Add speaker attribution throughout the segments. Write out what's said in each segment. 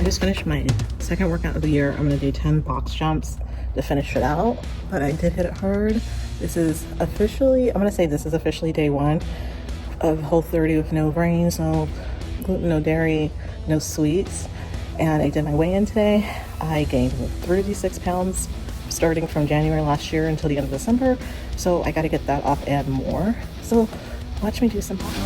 Speaker 1: just finished my second workout of the year. I'm gonna do 10 box jumps to finish it out, but I did hit it hard. This is officially, I'm gonna say this is officially day one of Whole30 with no grains, no gluten, no dairy, no sweets. And I did my weigh-in today. I gained 36 pounds starting from January last year until the end of December. So I gotta get that off and more. So watch me do some box.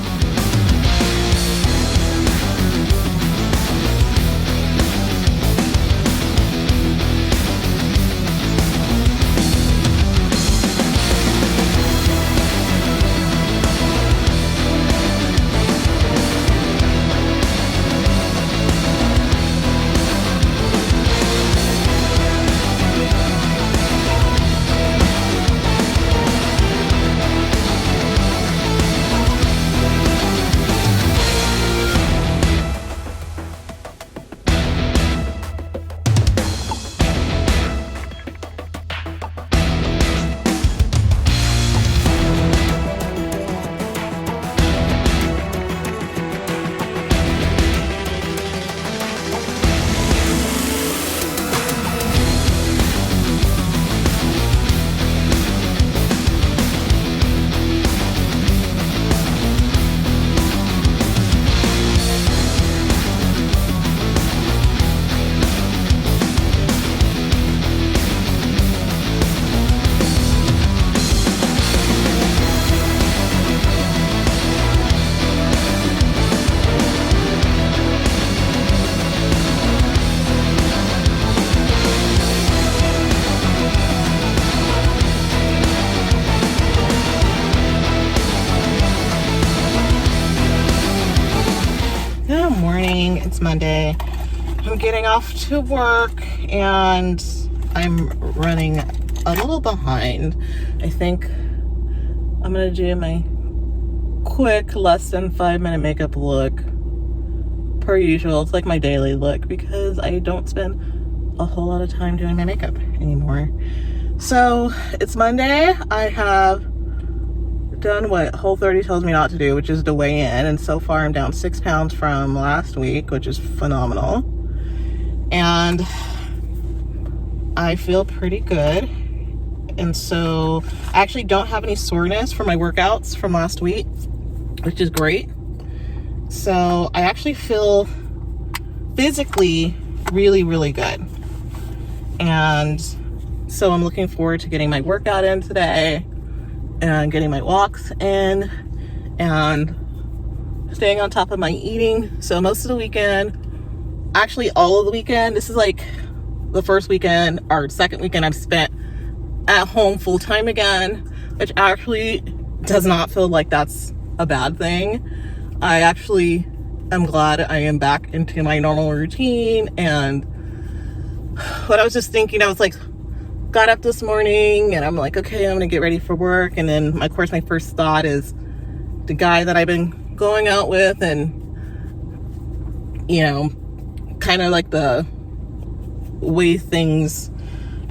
Speaker 1: Good morning, it's Monday. I'm getting off to work and I'm running a little behind. I think I'm gonna do my quick less than 5-minute makeup look per usual. It's like my daily look because I don't spend a whole lot of time doing my makeup anymore. So it's Monday. I have done what Whole30 tells me not to do, which is to weigh in, and so far I'm down 6 pounds from last week, which is phenomenal, and I feel pretty good. And so I actually don't have any soreness from my workouts from last week, which is great. So I actually feel physically really good, and so I'm looking forward to getting my workout in today and getting my walks in and staying on top of my eating. So most of the weekend, actually all of the weekend, this is like the first weekend or second weekend I've spent at home full time again, which actually does not feel like that's a bad thing. I actually am glad I am back into my normal routine. And what I was just thinking, I was like, got up this morning and I'm like, okay, I'm gonna get ready for work. And then of course my first thought is the guy that I've been going out with, and you know, kind of like the way things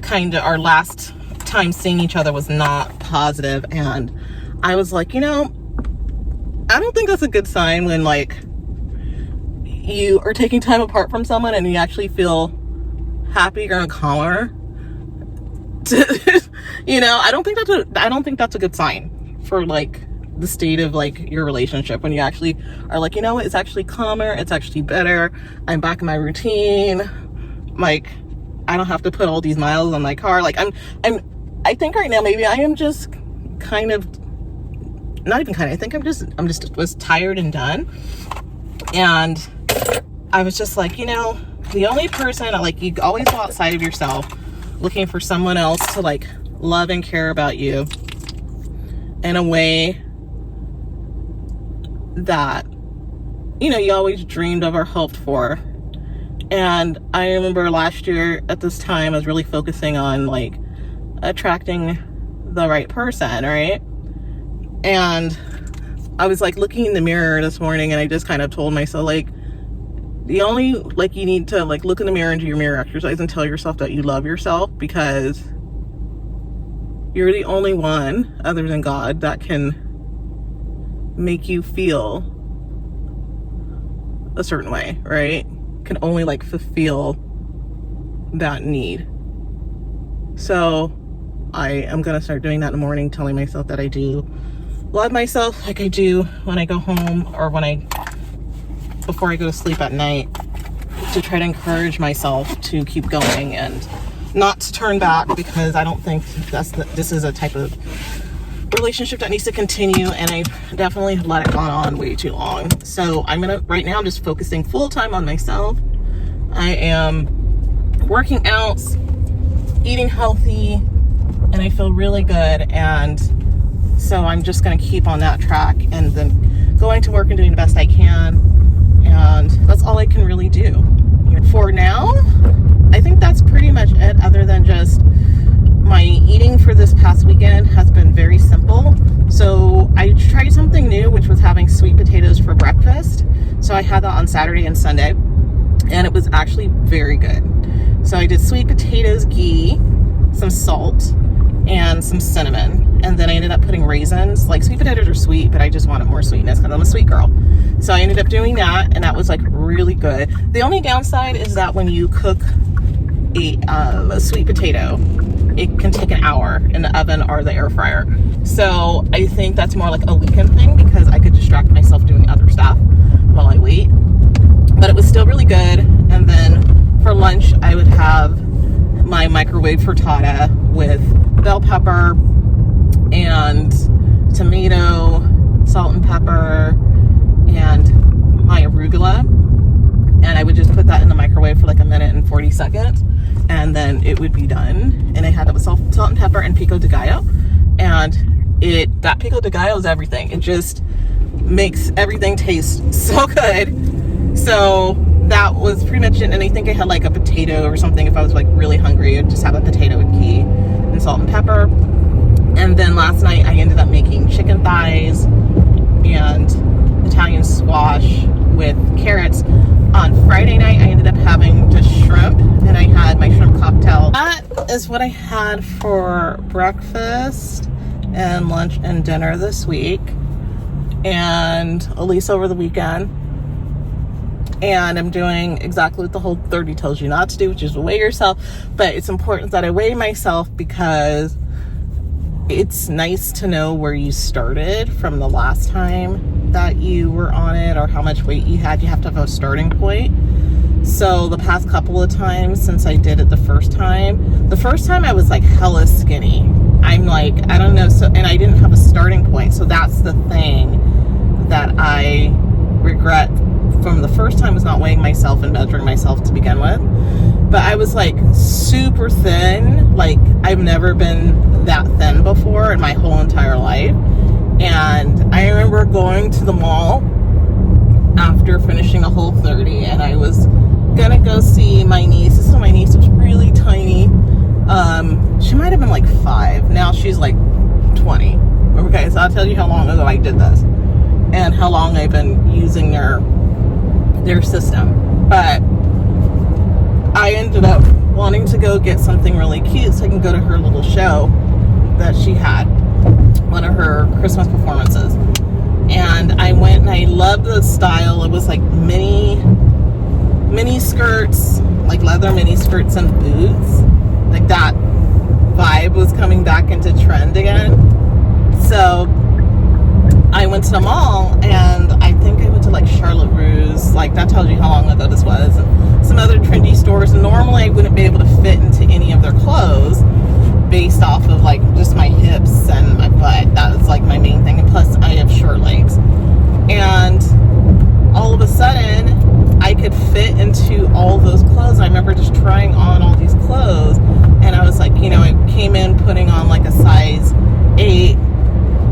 Speaker 1: kind of, our last time seeing each other was not positive. And I was like, you know, I don't think that's a good sign when like you are taking time apart from someone and you actually feel happier and calmer. You know, I don't think that's a good sign for like the state of like your relationship, when you actually are like, you know what, it's actually calmer, it's actually better, I'm back in my routine, like I don't have to put all these miles on my car. Like I think right now maybe I am just kind of, not even kind of, I think I'm just was tired and done. And I was just like, you know, the only person, like, you always go outside of yourself looking for someone else to like love and care about you in a way that, you know, you always dreamed of or hoped for. And I remember last year at this time, I was really focusing on like attracting the right person, right? And I was like looking in the mirror this morning and I just kind of told myself, like, the only, like, you need to like look in the mirror and do your mirror exercise and tell yourself that you love yourself, because you're the only one other than God that can make you feel a certain way, right? can only like fulfill that need. So I am gonna start doing that in the morning, telling myself that I do love myself like I do when I go home, or before I go to sleep at night, to try to encourage myself to keep going and not to turn back, because I don't think this is a type of relationship that needs to continue, and I definitely have let it gone on way too long. So right now I'm just focusing full time on myself. I am working out, eating healthy, and I feel really good. And so I'm just going to keep on that track, and then going to work and doing the best I can. And that's all I can really do. For now, I think that's pretty much it, other than just my eating for this past weekend has been very simple. So I tried something new, which was having sweet potatoes for breakfast. So I had that on Saturday and Sunday, and it was actually very good. So I did sweet potatoes, ghee, some salt, and some cinnamon. And then I ended up putting raisins. Like, sweet potatoes are sweet, but I just wanted more sweetness because I'm a sweet girl. So I ended up doing that, and that was like really good. The only downside is that when you cook a sweet potato, it can take an hour in the oven or the air fryer. So I think that's more like a weekend thing, because I could distract myself doing other stuff while I wait. But it was still really good. And then for lunch, I would have my microwave frittata with bell pepper and tomato, salt and pepper, and my arugula. And I would just put that in the microwave for like a minute and 40 seconds, and then it would be done. And I had it with salt and pepper and pico de gallo. And that pico de gallo is everything. It just makes everything taste so good. So that was pretty much it. And I think I had like a potato or something. If I was like really hungry, I'd just have a potato with ghee and salt and pepper. And then last night I ended up making chicken thighs and Italian squash with carrots. On Friday night, I ended up having just shrimp, and I had my shrimp cocktail. That is what I had for breakfast and lunch and dinner this week, and at least over the weekend. And I'm doing exactly what the Whole30 tells you not to do, which is weigh yourself. But it's important that I weigh myself, because it's nice to know where you started from the last time that you were on it, or how much weight you had. You have to have a starting point. So the past couple of times since I did it the first time I was like hella skinny. I'm like, I don't know, so, and I didn't have a starting point. So that's the thing that I regret from the first time, was not weighing myself and measuring myself to begin with. But I was like super thin. Like, I've never been that thin before in my whole entire life. And I remember going to the mall after finishing a Whole30, and I was gonna go see my niece. So my niece was really tiny. She might have been like 5. Now she's like 20. Okay, so I'll tell you how long ago I did this, and how long I've been using their system. But I ended up wanting to go get something really cute so I can go to her little show that she had, one of her Christmas performances. And I went, and I loved the style. It was like mini skirts, like leather mini skirts and boots. Like, that vibe was coming back into trend again. So I went to the mall, and I think I went to like Charlotte Russe. Like, that tells you how long ago this was. And some other trendy stores. And normally I wouldn't be able to fit into any of their clothes, based off of like just my hips and my butt. That was like my main thing. And plus I have short legs. And all of a sudden I could fit into all those clothes. I remember just trying on all these clothes, and I was like, I came in putting on like a size 8,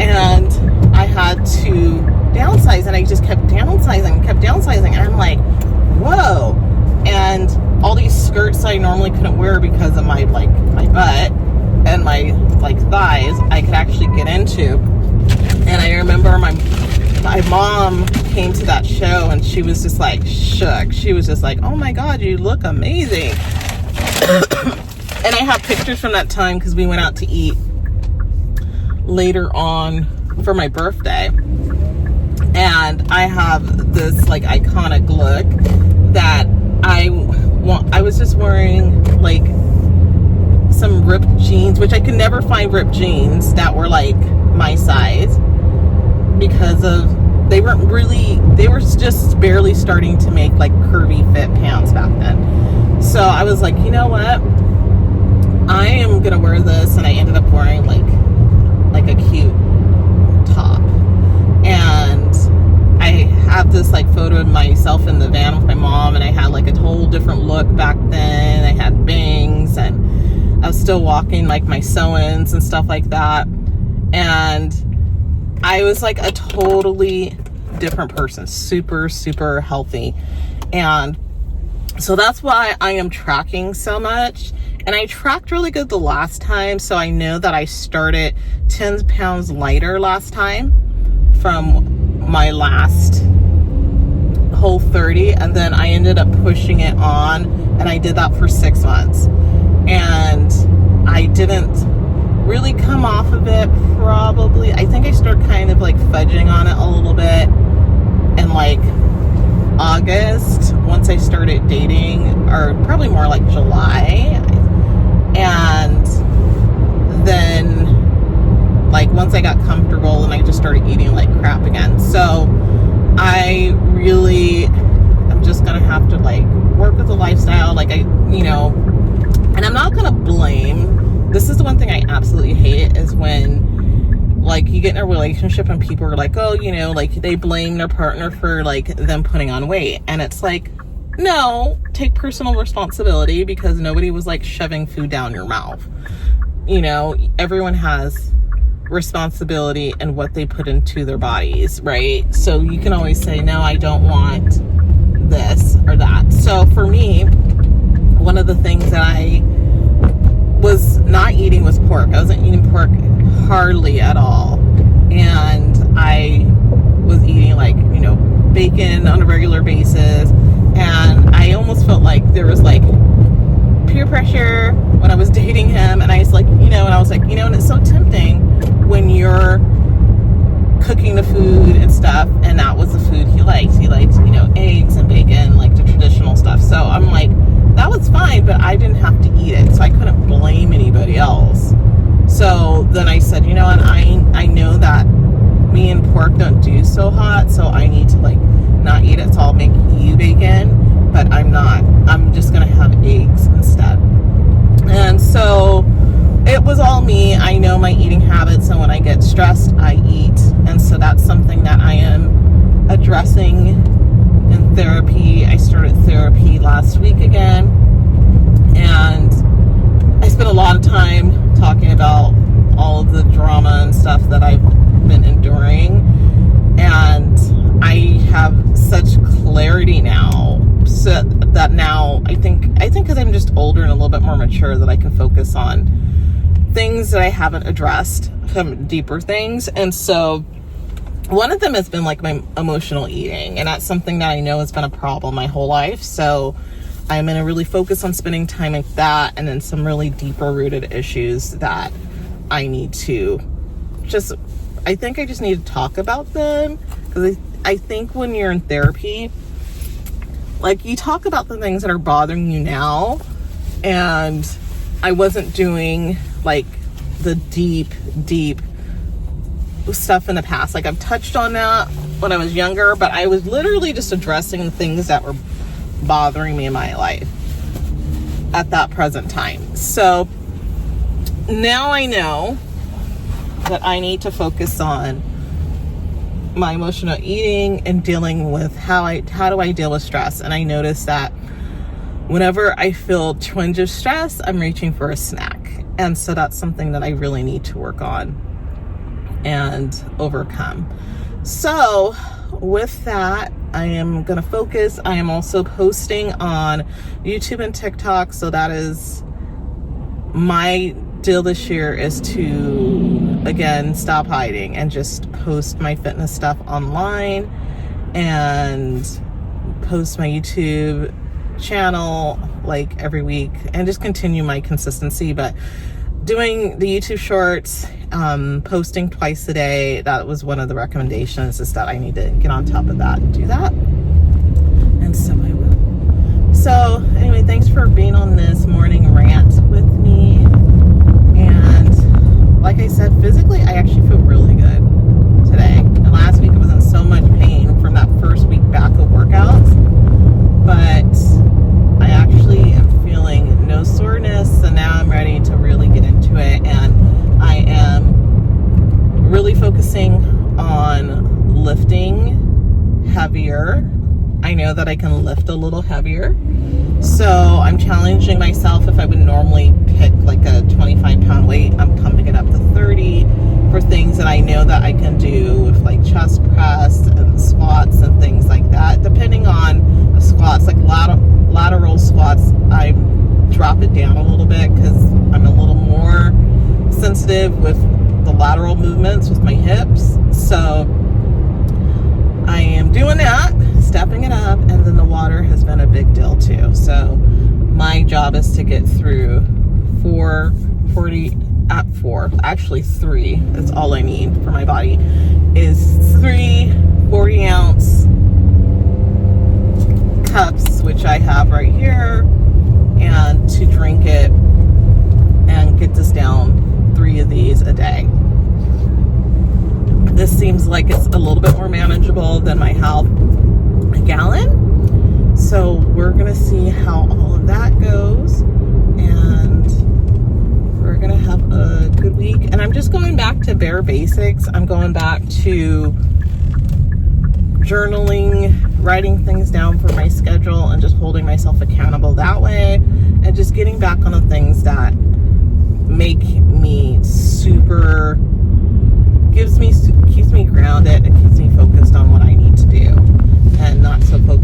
Speaker 1: and I had to downsize, and I just kept downsizing, and I'm like, whoa. And all these skirts I normally couldn't wear because of my butt and my like thighs, I could actually get into. And I remember my mom came to that show, and she was just like shook. She was just like, oh my God, you look amazing. And I have pictures from that time, because we went out to eat later on for my birthday, and I have this like iconic look that was just wearing like some ripped jeans, which I could never find ripped jeans that were like my size, because they were just barely starting to make like curvy fit pants back then. So I was like, you know what, I am gonna wear this. And I ended up wearing like a cute top. And I have this like photo of myself in the van with my mom, and I had like a whole different look back then. I had bangs, and I was still walking like my sew-ins and stuff like that. And I was like a totally different person, super, super healthy. And so that's why I am tracking so much. And I tracked really good the last time. So I know that I started 10 pounds lighter last time from my last Whole30. And then I ended up pushing it on, and I did that for 6 months. And I didn't really come off of it, probably. I think I started kind of like fudging on it a little bit in like August, once I started dating, or probably more like July. And then like once I got comfortable, and I just started eating like crap again. So I really am just gonna have to like work with the lifestyle, like and I'm not gonna blame. This is the one thing I absolutely hate, is when like you get in a relationship and people are like, oh, like they blame their partner for like them putting on weight. And it's like, no, take personal responsibility, because nobody was like shoving food down your mouth. Everyone has responsibility in what they put into their bodies, right? So you can always say, no, I don't want this or that. So for me, one of the things that I was not eating was pork. I wasn't eating pork hardly at all. And I was eating like, bacon on a regular basis. And I almost felt like there was like peer pressure when I was dating him. And I was like, and I was like, and it's so tempting when you're cooking the food and stuff, and that was the food he liked. He liked, eggs and bacon, like the traditional stuff. So I'm like, that was fine, but I didn't have to eat it, so I couldn't blame anybody else. So then I said, and I know that me and pork don't do so hot, so I need to like not eat it. So I'll make you bacon, but I'm just gonna have eggs instead. And so it was all me. I know my eating habits, and when I get stressed, I eat. And so that's something that I am addressing in therapy. I started therapy last week again, and I spent a lot of time talking about all of the drama and stuff that I've been enduring, and I have such clarity now, so that now I think because I'm just older and a little bit more mature, that I can focus on things that I haven't addressed, some deeper things. And so one of them has been like my emotional eating, and that's something that I know has been a problem my whole life. So I'm going to really focus on spending time with that, and then some really deeper rooted issues that I need to I think I just need to talk about them, because I think when you're in therapy, like you talk about the things that are bothering you now, and I wasn't doing like the deep stuff in the past. Like I've touched on that when I was younger, but I was literally just addressing the things that were bothering me in my life at that present time. So now I know that I need to focus on my emotional eating and dealing with how do I deal with stress. And I noticed that whenever I feel twinge of stress, I'm reaching for a snack. And so that's something that I really need to work on and overcome. So with that, I am going to focus. I am also posting on YouTube and TikTok. So that is my deal this year, is to, again, stop hiding and just post my fitness stuff online and post my YouTube channel like every week, and just continue my consistency. But doing the YouTube shorts, posting twice a day, that was one of the recommendations, is that I need to get on top of that and do that. And so I will. So anyway, thanks for being I know that I can lift a little heavier. So I'm challenging myself. If I would normally pick like a 25-pound weight, I'm pumping it up to 30 for things that I know that I can do with like chest press and squats and things like that. Depending on the squats, like lateral squats, I drop it down a little bit because I'm a little more sensitive with the lateral movements with my hips. So I am doing that, stepping it up, and then the water has been a big deal too. So my job is to get through 3, that's all I need for my body, is 3 40-ounce cups, which I have right here, and to drink it and get this down 3 of these a day. This seems like it's a little bit more manageable than my half a gallon. So we're gonna see how all of that goes, and we're gonna have a good week. And I'm just going back to bare basics. I'm going back to journaling, writing things down for my schedule, and just holding myself accountable that way, and just getting back on the things that make me keeps me grounded and keeps me focused on what I need to do, and not so focused